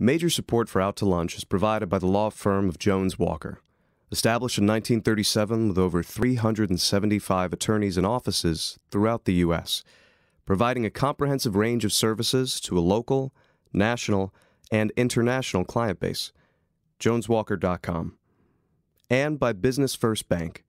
Major support for Out to Lunch is provided by the law firm of Jones Walker. Established in 1937 with over 375 attorneys and offices throughout the U.S., providing a comprehensive range of services to a local, national, and international client base. JonesWalker.com. And by Business First Bank,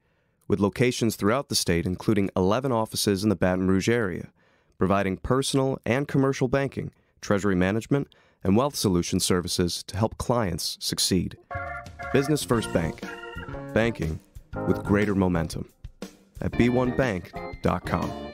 with locations throughout the state, including 11 offices in the Baton Rouge area, providing personal and commercial banking, treasury management, and wealth solution services to help clients succeed. Business First Bank. Banking with greater momentum. At b1bank.com.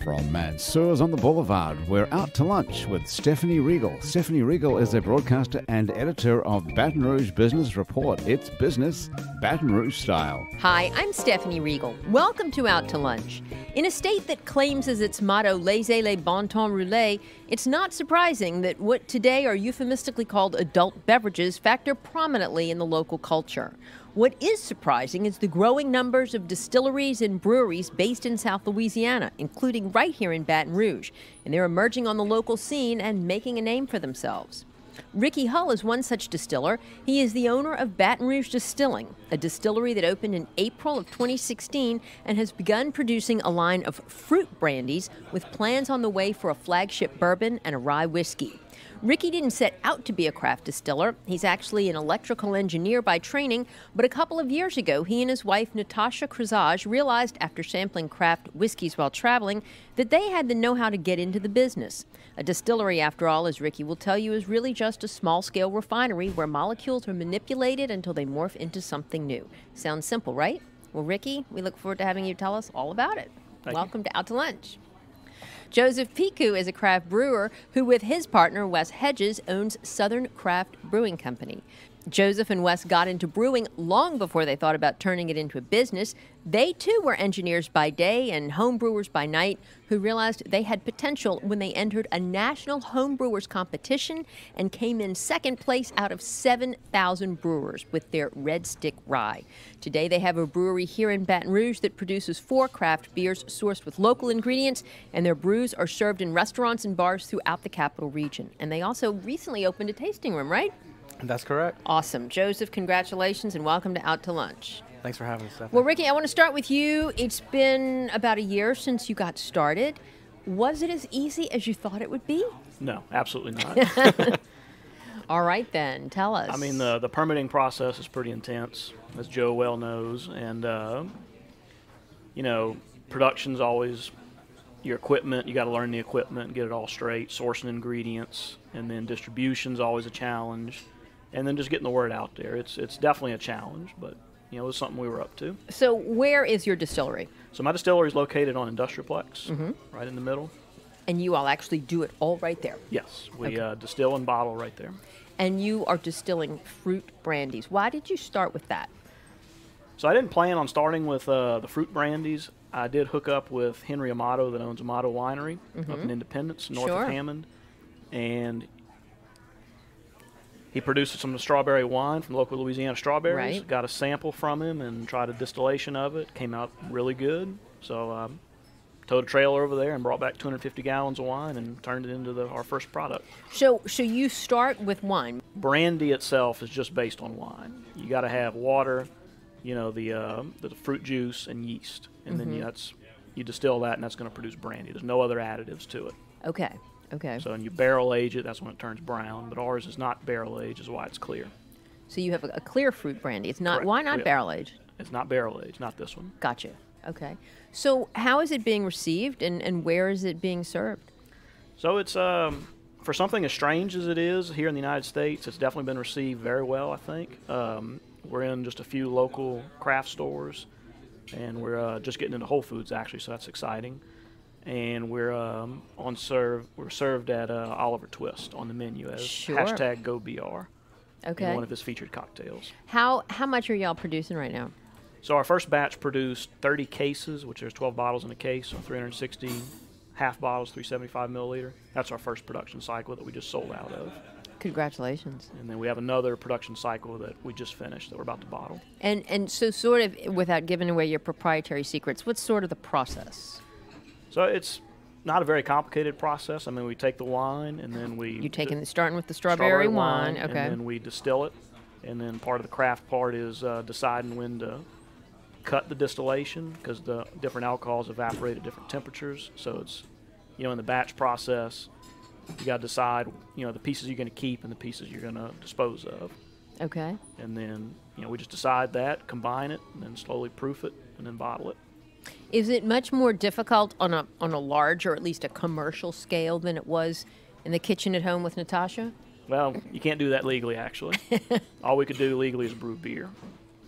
From Mansurs On The Boulevard, we're out to lunch with Stephanie Regal. Stephanie Regal is a broadcaster and editor of Baton Rouge Business Report. It's business, Baton Rouge style. Hi, I'm Stephanie Regal. Welcome to Out to Lunch. In a state that claims as its motto, Laissez, Bon Temps Roulez, it's not surprising that what today are euphemistically called adult beverages factor prominently in the local culture. What is surprising is the growing numbers of distilleries and breweries based in South Louisiana, including right here in Baton Rouge, and they're emerging on the local scene and making a name for themselves. Ricci Hull is one such distiller. He is the owner of Baton Rouge Distilling, a distillery that opened in April of 2016 and has begun producing a line of fruit brandies with plans on the way for a flagship bourbon and a rye whiskey. Ricci didn't set out to be a craft distiller. He's actually an electrical engineer by training, but a couple of years ago, he and his wife, Natasha Krzesaj, realized after sampling craft whiskeys while traveling that they had the know-how to get into the business. A distillery, after all, as Ricci will tell you, is really just a small-scale refinery where molecules are manipulated until they morph into something new. Sounds simple, right? Well, Ricci, we look forward to having you tell us all about it. Welcome to Out to Lunch. Joseph Picou is a craft brewer who, with his partner, Wes Hedges, owns Southern Craft Brewing Company. Joseph and Wes got into brewing long before they thought about turning it into a business. They, too, were engineers by day and homebrewers by night who realized they had potential when they entered a national homebrewers competition and came in second place out of 7,000 brewers with their Red Stick Rye. Today, they have a brewery here in Baton Rouge that produces 4 craft beers sourced with local ingredients, and their brews are served in restaurants and bars throughout the capital region. And they also recently opened a tasting room, right? That's correct. Awesome. Joseph, congratulations and welcome to Out to Lunch. Thanks for having us, Stephanie. Well, Ricci, I want to start with you. It's been about a year since you got started. Was it as easy as you thought it would be? No, absolutely not. All right, then. Tell us. I mean, the permitting process is pretty intense, as Joe well knows. And, you know, production's always your equipment. You got to learn the equipment and get it all straight, sourcing ingredients, and then distribution's always a challenge. And then just getting the word out there. It's definitely a challenge, but, you know, it was something we were up to. So where is your distillery? So my distillery is located on Industrialplex, right in the middle. And you all actually do it all right there? Yes. We distill and bottle right there. And you are distilling fruit brandies. Why did you start with that? So I didn't plan on starting with the fruit brandies. I did hook up with Henry Amato that owns Amato Winery up in Independence, north of Hammond. And he produced some strawberry wine from local Louisiana strawberries. Right. Got a sample from him and tried a distillation of it. Came out really good. So towed a trailer over there and brought back 250 gallons of wine and turned it into our first product. So you start with wine. Brandy itself is just based on wine. You got to have water, you know, the fruit juice and yeast, and then you distill that, and that's going to produce brandy. There's no other additives to it. Okay. Okay. So when you barrel age it, that's when it turns brown. But ours is not barrel aged, is why it's clear. So you have a clear fruit brandy. It's not. Correct. Why not barrel aged? It's not barrel aged, not this one. Gotcha. Okay. So how is it being received, and where is it being served? So it's for something as strange as it is here in the United States, it's definitely been received very well, I think. We're in just a few local craft stores, and we're just getting into Whole Foods actually, so that's exciting. And we're we're served at Oliver Twist on the menu as #GoBR. Okay. One of his featured cocktails. How much are y'all producing right now? So our first batch produced 30 cases, which there's 12 bottles in a case, so 360 half bottles, 375 milliliter. That's our first production cycle that we just sold out of. Congratulations. And then we have another production cycle that we just finished that we're about to bottle. And so sort of, without giving away your proprietary secrets, what's sort of the process? So it's not a very complicated process. I mean, we take the wine and then we... Starting with the strawberry wine, okay. And then we distill it. And then part of the craft part is deciding when to cut the distillation, because the different alcohols evaporate at different temperatures. So it's, in the batch process, you got to decide, the pieces you're going to keep and the pieces you're going to dispose of. Okay. And then, we just decide that, combine it, and then slowly proof it, and then bottle it. Is it much more difficult on a large, or at least a commercial scale, than it was in the kitchen at home with Natasha? Well, you can't do that legally, actually. All we could do legally is brew beer.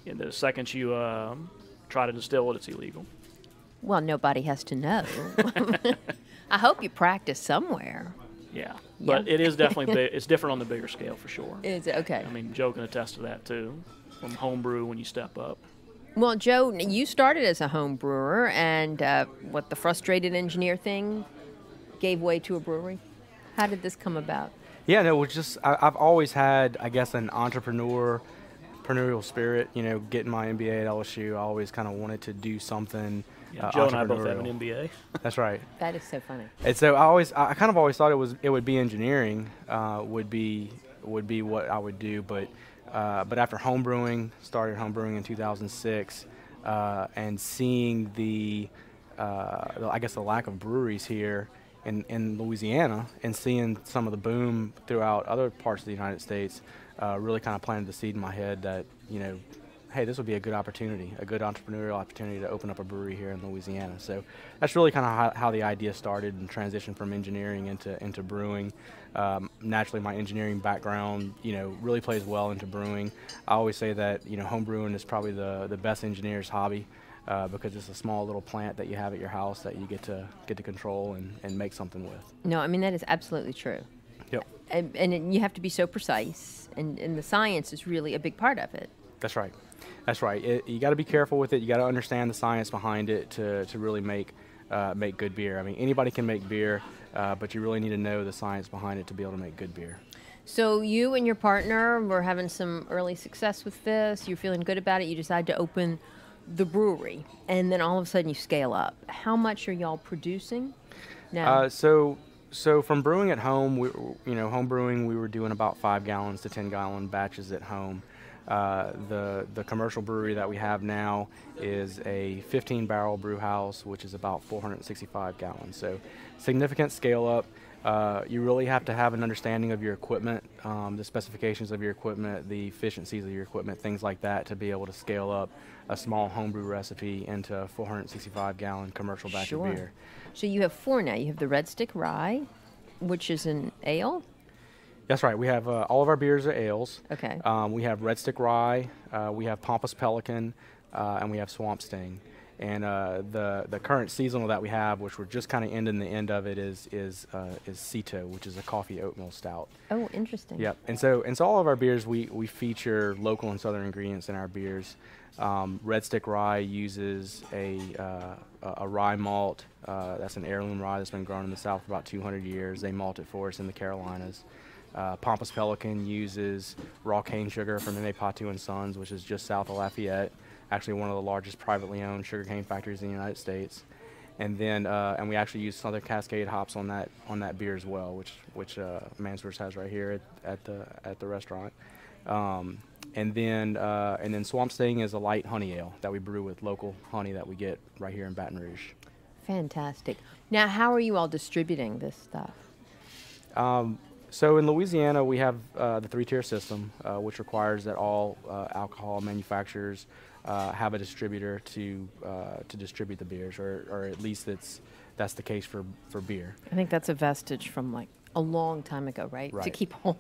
And the second you try to distill it, it's illegal. Well, nobody has to know. I hope you practice somewhere. Yeah, but it is definitely big. It's different on the bigger scale for sure. Is it? Okay. I mean, Joe can attest to that too, from homebrew when you step up. Well, Joe, you started as a home brewer, and the frustrated engineer thing gave way to a brewery. How did this come about? Yeah, no, it was just I've always had, I guess, an entrepreneurial spirit. Getting my MBA at LSU, I always kind of wanted to do something. Yeah, Joe and I both have an MBA. That's right. That is so funny. And so I kind of always thought it would be engineering, would be what I would do. But after started homebrewing in 2006, and seeing the lack of breweries here in Louisiana, and seeing some of the boom throughout other parts of the United States, really kind of planted the seed in my head that hey, this would be a good opportunity, a good entrepreneurial opportunity to open up a brewery here in Louisiana. So that's really kind of how the idea started and transitioned from engineering into brewing. Naturally, my engineering background, really plays well into brewing. I always say that, home brewing is probably the best engineer's hobby, because it's a small little plant that you have at your house that you get to control and make something with. No, I mean, that is absolutely true. Yep. And you have to be so precise, and the science is really a big part of it. That's right. That's right. You got to be careful with it. You got to understand the science behind it to really make good beer. I mean, anybody can make beer, but you really need to know the science behind it to be able to make good beer. So you and your partner were having some early success with this. You're feeling good about it. You decide to open the brewery, and then all of a sudden you scale up. How much are y'all producing now? So from brewing at home, home brewing, we were doing about 5 gallons to 10 gallon batches at home. The commercial brewery that we have now is a 15-barrel brew house, which is about 465 gallons. So significant scale up. You really have to have an understanding of your equipment, the specifications of your equipment, the efficiencies of your equipment, things like that, to be able to scale up a small homebrew recipe into a 465-gallon commercial batch of beer. So you have 4 now. You have the Red Stick Rye, which is an ale. That's right. We have all of our beers are ales. Okay. We have Red Stick Rye, we have Pompous Pelican, and we have Swamp Sting. And the current seasonal that we have, which we're just kind of ending the end of it, is Cito, which is a coffee oatmeal stout. Oh, interesting. Yep. And so all of our beers, we feature local and southern ingredients in our beers. Red Stick Rye uses a rye malt. That's an heirloom rye that's been grown in the South for about 200 years. They malt it for us in the Carolinas. Pompous Pelican uses raw cane sugar from M.A. Patu & Sons, which is just south of Lafayette, actually one of the largest privately owned sugarcane factories in the United States. And then and we actually use Southern Cascade hops on that beer as well, which Mansurs has right here at the restaurant. And then Swamp Sting is a light honey ale that we brew with local honey that we get right here in Baton Rouge. Fantastic. Now, how are you all distributing this stuff? So in Louisiana, we have the 3-tier system, which requires that all alcohol manufacturers have a distributor to distribute the beers, or at least that's the case for beer. I think that's a vestige from like a long time ago, right? Right. To keep whole.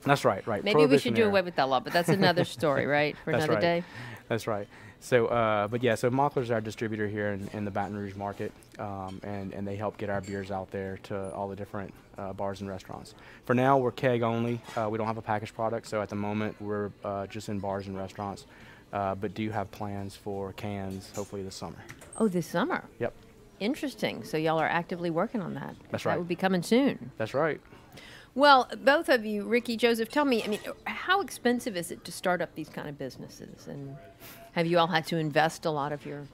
That's right. Maybe we should do away with that law, but that's another story, right? For That's another right. day. That's right. So, so Mockler's our distributor here in the Baton Rouge market, and they help get our beers out there to all the different bars and restaurants. For now, we're keg only. We don't have a packaged product, so at the moment we're just in bars and restaurants, but do have plans for cans, hopefully this summer. Oh, this summer? Yep. Interesting. So y'all are actively working on that. That's That right. will be coming soon. That's right. Well, both of you, Ricky, Joseph, tell me, I mean, how expensive is it to start up these kind of businesses? And have you all had to invest a lot of your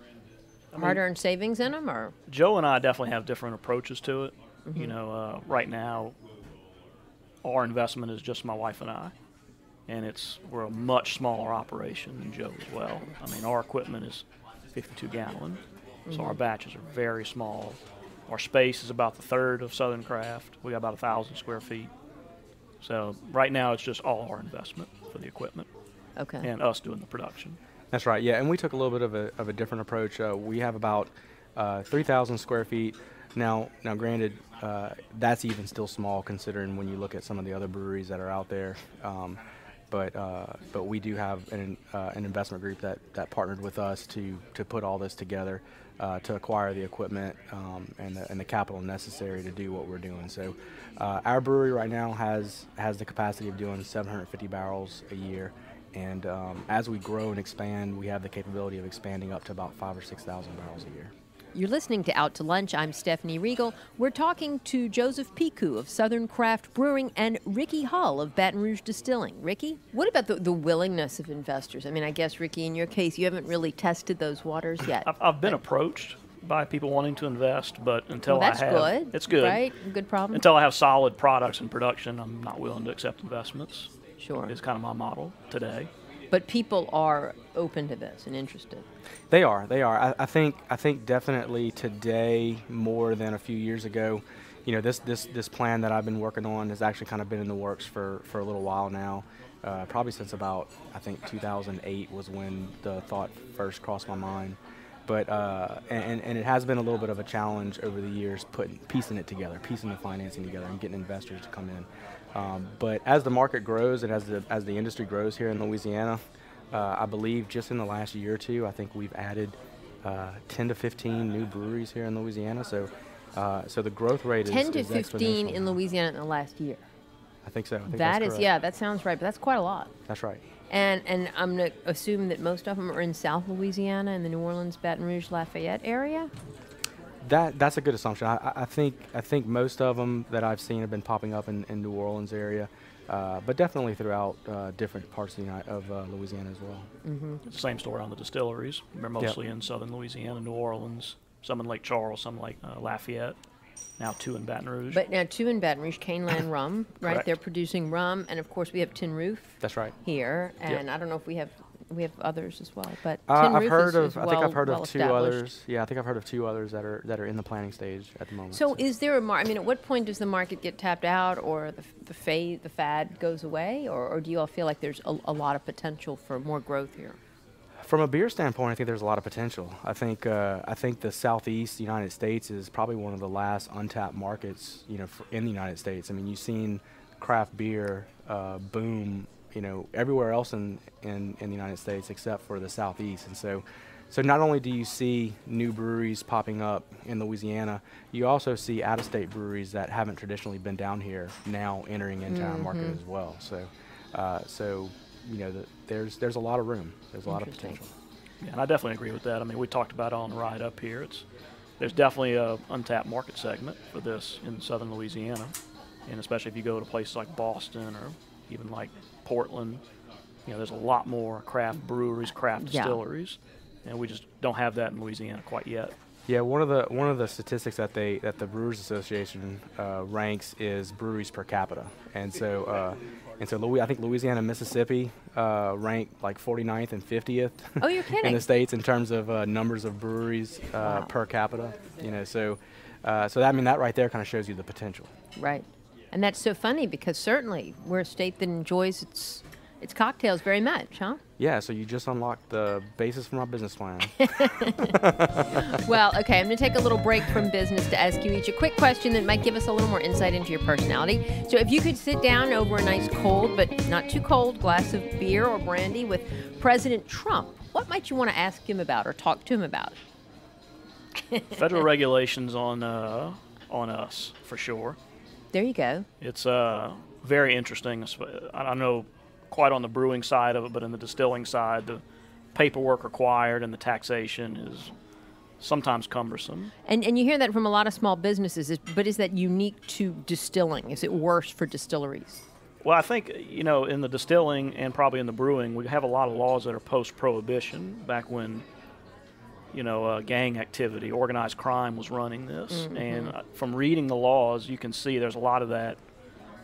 hard-earned savings in them? Or Joe and I definitely have different approaches to it. You know, right now, our investment is just my wife and I, and we're a much smaller operation than Joe as well. I mean, our equipment is 52 gallon, so our batches are very small. Our space is about the third of Southern Craft. We got about 1,000 square feet. So right now it's just all our investment for the equipment, and us doing the production. That's right. Yeah, and we took a little bit of a different approach. We have about 3,000 square feet. Now, granted, that's even still small considering when you look at some of the other breweries that are out there. But we do have an investment group that partnered with us to put all this together, to acquire the equipment and the capital necessary to do what we're doing. So our brewery right now has the capacity of doing 750 barrels a year, and as we grow and expand, we have the capability of expanding up to about 5,000 or 6,000 barrels a year. You're listening to Out to Lunch. I'm Stephanie Riegel. We're talking to Joseph Picou of Southern Craft Brewing and Ricci Hull of Baton Rouge Distilling. Ricky, what about the willingness of investors? I mean, I guess, Ricky, in your case, you haven't really tested those waters yet. I've been approached by people wanting to invest, but until that's I have, good. It's good, right? Good problem. Until I have solid products in production, I'm not willing to accept investments. Sure, it's kind of my model today. But people are open to this and interested. They are. I think definitely today more than a few years ago. You know, this plan that I've been working on has actually kind of been in the works for a little while now. Probably since about, I think 2008 was when the thought first crossed my mind. But and it has been a little bit of a challenge over the years, piecing it together, piecing the financing together, and getting investors to come in. But as the market grows and as the industry grows here in Louisiana, I believe just in the last year or two, I think we've added 10 to 15 new breweries here in Louisiana. So the growth rate is 10 to 15 exponential. in Louisiana in the last year. I think so. I think That that's is, correct. yeah, that sounds right, but that's quite a lot. That's right. And I'm going to assume that most of them are in South Louisiana, in the New Orleans, Baton Rouge, Lafayette area? That's a good assumption. I think most of them that I've seen have been popping up in New Orleans area, but definitely throughout different parts of Louisiana as well. Mm-hmm. It's the same story on the distilleries. They're mostly in southern Louisiana, New Orleans, some in Lake Charles, some like Lafayette. Now 2 in Baton Rouge. But now 2 in Baton Rouge, Caneland Rum, right? Correct. They're producing rum, and of course we have Tin Roof. That's right. Here, and I don't know if we have others as well, but Tin I've Roof heard is of. I think I've heard well of 2 established. others. Yeah, I think I've heard of 2 others that are in the planning stage at the moment. So is there I mean, at what point does the market get tapped out, or the fad goes away, or do you all feel like there's a lot of potential for more growth here? From a beer standpoint, I think there's a lot of potential. I think the Southeast United States is probably one of the last untapped markets, you know, in the United States. I mean, you've seen craft beer boom, you know, everywhere else in the United States except for the Southeast. And so not only do you see new breweries popping up in Louisiana, you also see out-of-state breweries that haven't traditionally been down here now entering into our market as well. So you know, there's a lot of room. There's a lot of potential. Yeah, and I definitely agree with that. I mean, we talked about it on the ride up here. There's definitely a untapped market segment for this in southern Louisiana, and especially if you go to places like Boston or even like Portland, you know, there's a lot more craft breweries, craft distilleries, and we just don't have that in Louisiana quite yet. Yeah, one of the statistics that the Brewers Association ranks is breweries per capita, and so I think Louisiana and Mississippi rank like 49th and 50th. Oh, you're kidding. In the states in terms of numbers of breweries per capita. You know, so that right there kind of shows you the potential. Right, and that's so funny because certainly we're a state that enjoys its cocktails very much, huh? Yeah, so you just unlocked the basis for my business plan. Well, okay, I'm going to take a little break from business to ask you each a quick question that might give us a little more insight into your personality. So if you could sit down over a nice cold, but not too cold, glass of beer or brandy with President Trump, what might you want to ask him about or talk to him about? Federal regulations on us, for sure. There you go. It's very interesting. I know quite on the brewing side of it, but in the distilling side, the paperwork required and the taxation is sometimes cumbersome. And you hear that from a lot of small businesses, but is that unique to distilling? Is it worse for distilleries? Well, I think, in the distilling and probably in the brewing, we have a lot of laws that are post-prohibition, back when, gang activity, organized crime was running this. Mm-hmm. And from reading the laws, you can see there's a lot of that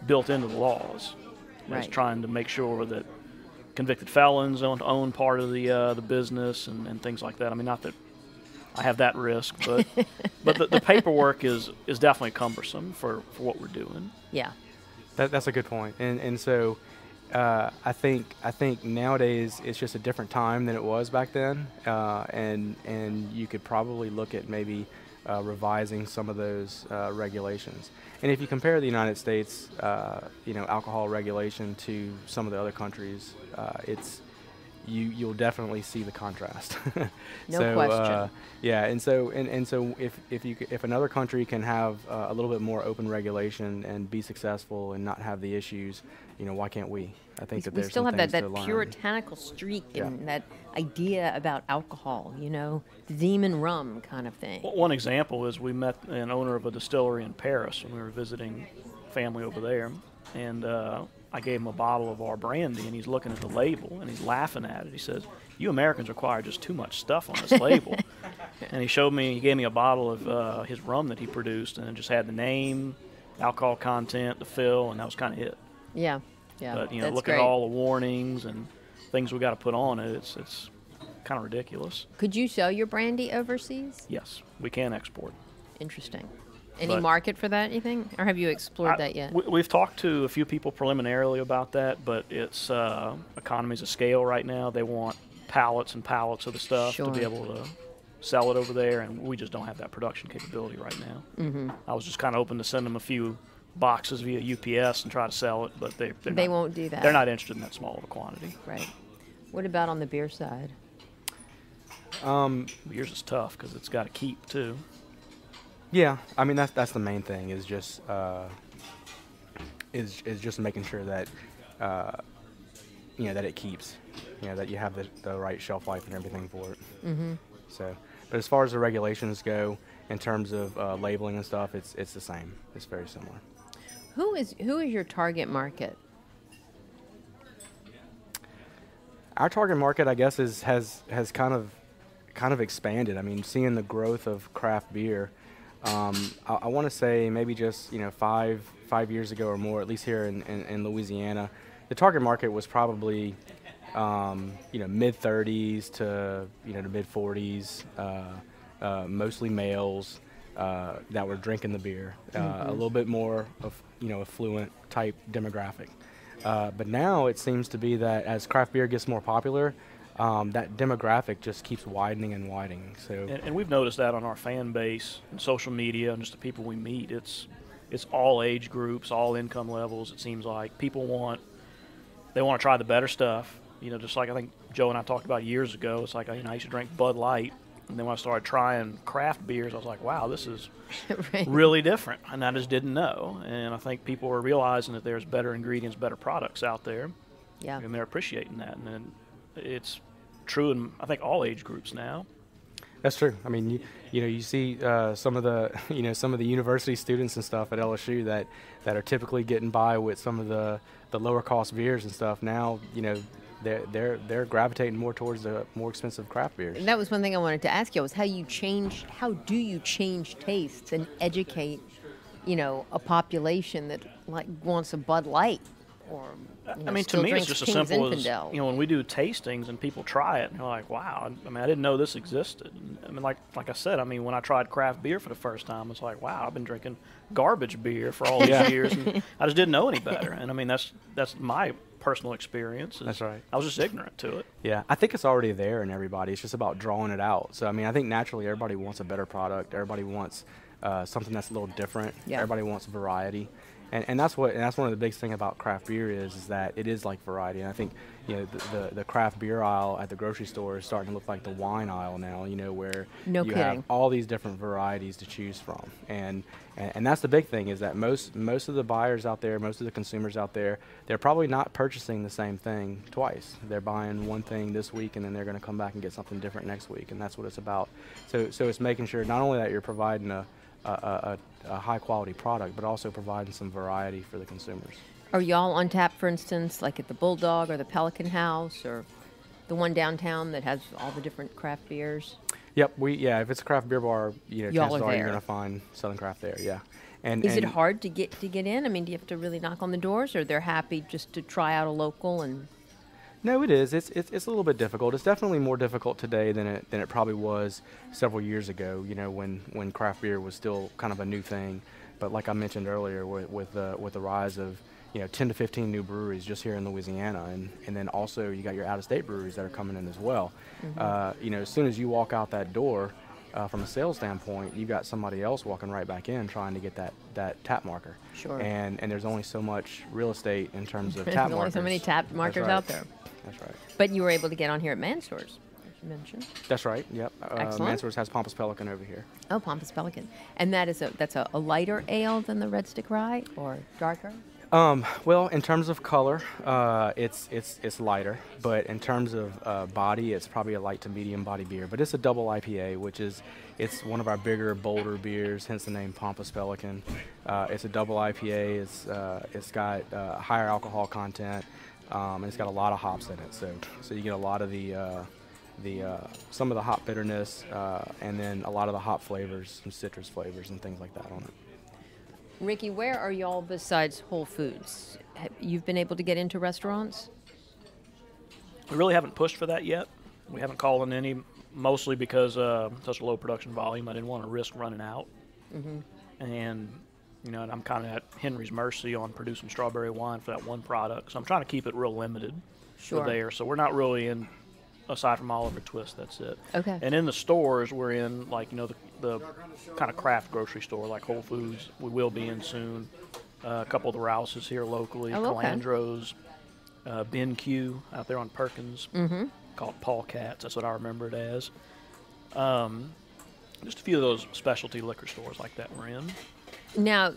built into the laws. Right. It's trying to make sure that convicted felons don't own part of the business and things like that. I mean, not that I have that risk, but the paperwork is definitely cumbersome for what we're doing. Yeah. That's a good point. And so I think nowadays it's just a different time than it was back then, and you could probably look at maybe revising some of those regulations. And if you compare the United States, alcohol regulation to some of the other countries, you'll definitely see the contrast. No question. And so if another country can have a little bit more open regulation and be successful and not have the issues, why can't we? I think that there's still some have things that to learn. puritanical streak and that idea about alcohol, the demon rum kind of thing. Well, one example is we met an owner of a distillery in Paris when we were visiting family over there, and I gave him a bottle of our brandy, and he's looking at the label, and he's laughing at it. He says, "You Americans require just too much stuff on this label." And he gave me a bottle of his rum that he produced, and it just had the name, alcohol content, the fill, and that was kind of it. Yeah. But, that's look great. at all the warnings and things we got to put on it. It's kind of ridiculous. Could you sell your brandy overseas? Yes, we can export. Interesting. Any But market for that, you think? Or have you explored that yet? We've talked to a few people preliminarily about that, but it's economies of scale right now. They want pallets and pallets of the stuff to be able to sell it over there, and we just don't have that production capability right now. Mm-hmm. I was just kind of hoping to send them a few boxes via UPS and try to sell it, but they won't do that. They're not interested in that small of a quantity. Right. What about on the beer side? Beers is tough because it's got to keep too. Yeah, I mean that's the main thing is just making sure that that it keeps, that you have the right shelf life and everything for it. Mm-hmm. So, but as far as the regulations go, in terms of labeling and stuff, it's the same. It's very similar. Who is your target market? Our target market, I guess, has kind of expanded. I mean, seeing the growth of craft beer, I want to say maybe just 5 years ago or more, at least here in Louisiana, the target market was probably mid 30s to to mid 40s, mostly males that were drinking the beer, a little bit more of affluent type demographic. But now it seems to be that as craft beer gets more popular, that demographic just keeps widening and widening. So, and we've noticed that on our fan base and social media and just the people we meet. It's all age groups, all income levels. It seems like people want to try the better stuff. Just like I think Joe and I talked about years ago. It's like I used to drink Bud Light, and then when I started trying craft beers, I was like, wow, this is Right. really different, and I just didn't know. And I think people are realizing that there's better ingredients, better products out there. Yeah. And they're appreciating that, and then it's true in I think all age groups now. that's true. I mean, you see some of the some of the university students and stuff at LSU that are typically getting by with some of the lower cost beers and stuff. Now they're gravitating more towards the more expensive craft beers. And that was one thing I wanted to ask you was how do you change tastes and educate, a population that wants a Bud Light or I mean, to still me, it's drinks just as King's simple as Infidel. when we do tastings and people try it, and they're like, "Wow!" I mean, I didn't know this existed. I mean, like I said, I mean, when I tried craft beer for the first time, it's like, "Wow!" I've been drinking garbage beer for all these years, and I just didn't know any better. And I mean, that's my personal experience. That's right. I was just ignorant to it. Yeah, I think it's already there in everybody. It's just about drawing it out. So I mean, I think naturally everybody wants a better product. Everybody wants something that's a little different. Yeah. Everybody wants variety. And that's one of the big things about craft beer is that it is like variety. And I think, you know, the craft beer aisle at the grocery store is starting to look like the wine aisle now, you know, where No you kidding. have all these different varieties to choose from. And that's the big thing, is that most of the buyers out there, most of the consumers out there, they're probably not purchasing the same thing twice. They're buying one thing this week and then they're going to come back and get something different next week, and that's what it's about. So it's making sure not only that you're providing a high quality product, but also providing some variety for the consumers. Are y'all on tap, for instance, like at the Bulldog or the Pelican House or the one downtown that has all the different craft beers? Yep, if it's a craft beer bar, you know, Y'all chances are are you're there. going to find Southern Craft there. Yeah. And Is it hard to get in? I mean, do you have to really knock on the doors, or they're happy just to try out a local? And No, it is. It's a little bit difficult. It's definitely more difficult today than it probably was several years ago. You know, when craft beer was still kind of a new thing. But like I mentioned earlier, with the rise of, you know, 10 to 15 new breweries just here in Louisiana, and then also you got your out-of-state breweries that are coming in as well. You know, as soon as you walk out that door, from a sales standpoint, you got somebody else walking right back in trying to get that tap marker. Sure. And there's only so much real estate in terms of there's tap only markers. so many tap markers That's right. out there. That's right. But you were able to get on here at Mansurs, as you mentioned. That's right. Yep. Excellent. Mansurs has Pompous Pelican over here. Oh, Pompous Pelican. And that's a lighter ale than the Red Stick Rye, or darker? Well, in terms of color, it's lighter, but in terms of body, it's probably a light to medium body beer. But it's a double IPA, it's one of our bigger, bolder beers, hence the name Pompous Pelican. It's a double IPA. It's got higher alcohol content, and it's got a lot of hops in it. So you get a lot of some of the hop bitterness, and then a lot of the hop flavors, some citrus flavors, and things like that on it. Ricci, where are y'all besides Whole Foods? You've been able to get into restaurants? We really haven't pushed for that yet. We haven't called in any, mostly because such a low production volume. I didn't want to risk running out. And, you know, and I'm kind of at Henry's mercy on producing strawberry wine for that one product. So I'm trying to keep it real limited Sure. for there. So we're not really in, aside from Oliver Twist, that's it. Okay. And in the stores, we're in, like, you know, the kind of craft grocery store, like Whole Foods. We will be in soon. A couple of the Rouses here locally, Oh, okay. Calandro's, Ben Q out there on Perkins, called Paul Katz. That's what I remember it as. Just a few of those specialty liquor stores like that we're in. Now,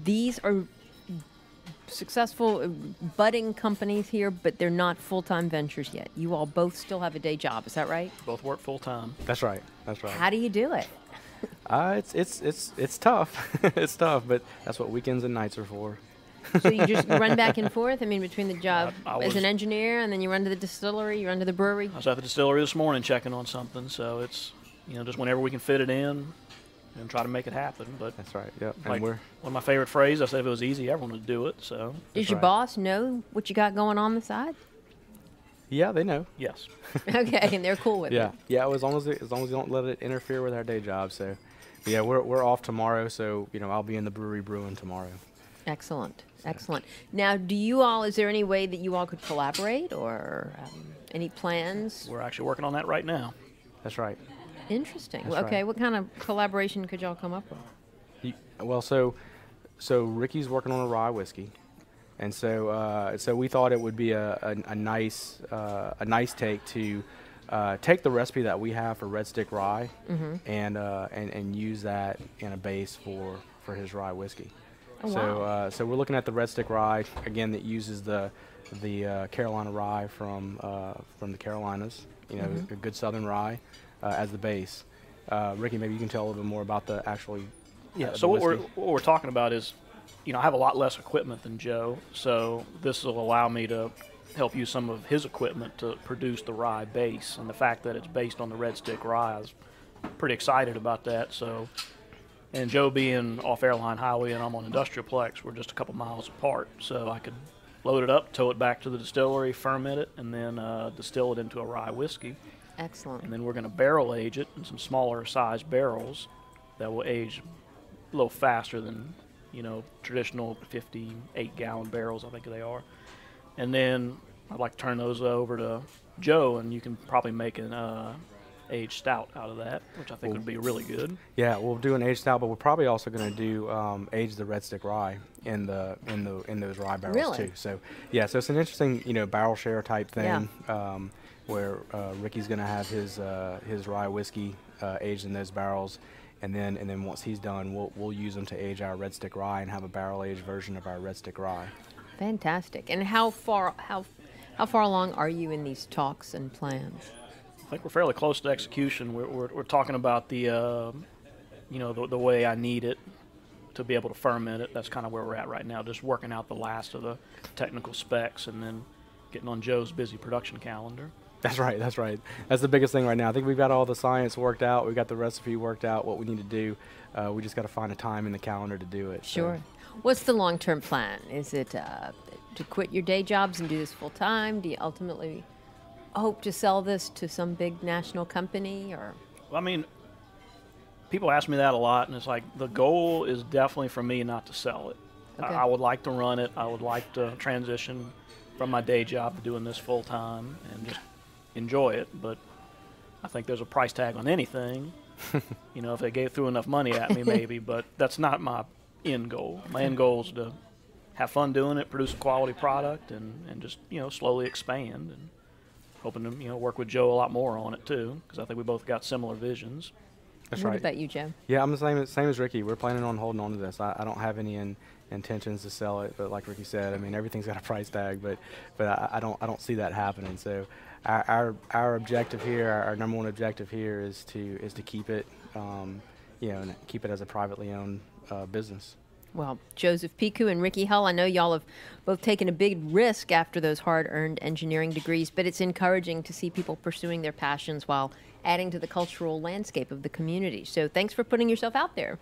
these are successful budding companies here, but they're not full-time ventures yet. You all both still have a day job, is that right? Both work full time. That's right. That's right. How do you do it? It's tough. It's tough, but that's what weekends and nights are for. So you just run back and forth? I mean, between the job I as was- an engineer, and then you run to the distillery, you run to the brewery? I was at the distillery this morning checking on something, so it's, you know, just whenever we can fit it in and try to make it happen. But That's right. Yep. like And we're one of my favorite phrases, I said if it was easy, everyone would do it. So Does your right. boss know what you got going on the side? yeah, they know. yes. Okay, and they're cool with Yeah, it. yeah. As long as you don't let it interfere with our day job. So, yeah, we're off tomorrow. So you know, I'll be in the brewery brewing tomorrow. Excellent, excellent. Now, is there any way that you all could collaborate, or any plans? We're actually working on that right now. That's right. Interesting. That's Okay, right. what kind of collaboration could y'all come up with? Well, so Ricky's working on a rye whiskey, and so we thought it would be a nice take to take the recipe that we have for Red Stick Rye and use that in a base for his rye whiskey. Oh, wow. So we're looking at the Red Stick Rye again that uses the Carolina rye from the Carolinas, you know, a good Southern rye as the base. Ricky, maybe you can tell a little bit more about the actually. Yeah. the So what whiskey. we're talking about is, you know, I have a lot less equipment than Joe, so this will allow me to help use some of his equipment to produce the rye base. And the fact that it's based on the Red Stick Rye, I was pretty excited about that. So, and Joe being off Airline Highway and I'm on Industrialplex, we're just a couple miles apart, so I could load it up, tow it back to the distillery, ferment it, and then distill it into a rye whiskey. Excellent. And then we're going to barrel age it in some smaller size barrels that will age a little faster than, you know, traditional 58-gallon barrels, I think they are. And then I'd like to turn those over to Joe, and you can probably make an aged stout out of that, which I think would be really good. Yeah, we'll do an aged stout, but we're probably also going to do age the Red Stick Rye in those rye barrels too. So yeah, so it's an interesting barrel share type thing where Ricky's going to have his rye whiskey aged in those barrels. And then once he's done, we'll use them to age our Red Stick Rye and have a barrel-aged version of our Red Stick Rye. Fantastic. And how far along are you in these talks and plans? I think we're fairly close to execution. We're talking about the way I need it to be able to ferment it. That's kind of where we're at right now, just working out the last of the technical specs and then getting on Joe's busy production calendar. That's right. That's the biggest thing right now. I think we've got all the science worked out. We've got the recipe worked out, what we need to do. We just got to find a time in the calendar to do it. Sure. So. What's the long-term plan? Is it to quit your day jobs and do this full-time? Do you ultimately hope to sell this to some big national company? Or? Well, I mean, people ask me that a lot, and it's like the goal is definitely for me not to sell it. Okay. I would like to run it. I would like to transition from my day job to doing this full-time and just enjoy it, but I think there's a price tag on anything. If they threw enough money at me, maybe, but that's not my end goal. My end goal is to have fun doing it, produce a quality product, and just slowly expand, and hoping to work with Joe a lot more on it too, because I think we both got similar visions. That's what right. What about you, Joe? Yeah, I'm the same as Ricky. We're planning on holding on to this. I don't have any intentions to sell it, but like Ricky said, I mean, everything's got a price tag, but I don't see that happening. So our objective here, our number one objective here is to keep it, and keep it as a privately owned business. Well, Joseph Picou and Ricci Hull, I know y'all have both taken a big risk after those hard-earned engineering degrees, but it's encouraging to see people pursuing their passions while adding to the cultural landscape of the community. So thanks for putting yourself out there.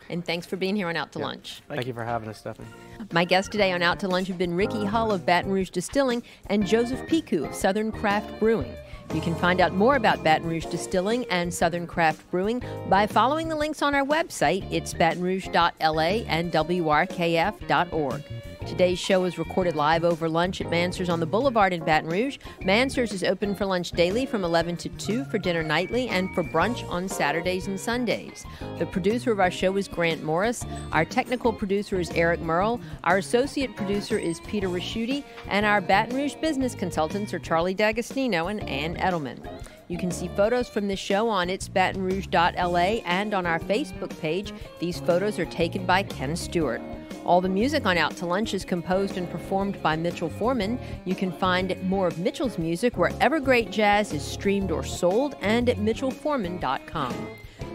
And thanks for being here on Out to Lunch. Thank you for having us, Stephanie. My guests today on Out to Lunch have been Ricci Hull of Baton Rouge Distilling and Joseph Picou of Southern Craft Brewing. You can find out more about Baton Rouge Distilling and Southern Craft Brewing by following the links on our website. It's batonrouge.la and wrkf.org. Today's show is recorded live over lunch at Mansurs on the Boulevard in Baton Rouge. Mansurs is open for lunch daily from 11 to 2, for dinner nightly, and for brunch on Saturdays and Sundays. The producer of our show is Grant Morris. Our technical producer is Eric Merle. Our associate producer is Peter Raschuti. And our Baton Rouge business consultants are Charlie D'Agostino and Ann Edelman. You can see photos from this show on itsbatonrouge.la and on our Facebook page. These photos are taken by Ken Stewart. All the music on Out to Lunch is composed and performed by Mitchell Foreman. You can find more of Mitchell's music wherever great jazz is streamed or sold and at mitchellforeman.com.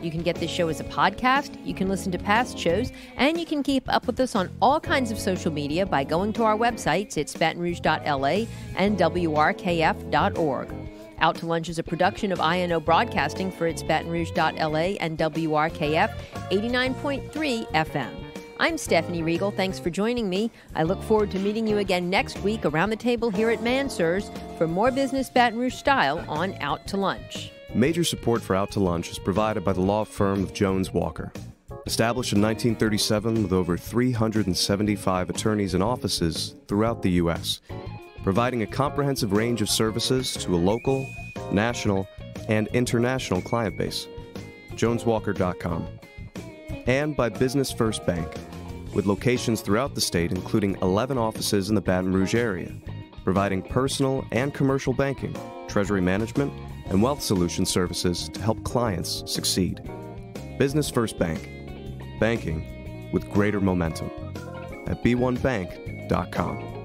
You can get this show as a podcast, you can listen to past shows, and you can keep up with us on all kinds of social media by going to our websites, it's batonrouge.la and wrkf.org. Out to Lunch is a production of INO Broadcasting for its batonrouge.la and WRKF 89.3 FM. I'm Stephanie Riegel. Thanks for joining me. I look forward to meeting you again next week around the table here at Mansurs for more business Baton Rouge style on Out to Lunch. Major support for Out to Lunch is provided by the law firm of Jones Walker. Established in 1937 with over 375 attorneys and offices throughout the U.S., providing a comprehensive range of services to a local, national, and international client base. JonesWalker.com. And by Business First Bank, with locations throughout the state, including 11 offices in the Baton Rouge area, providing personal and commercial banking, treasury management, and wealth solution services to help clients succeed. Business First Bank, banking with greater momentum at b1bank.com.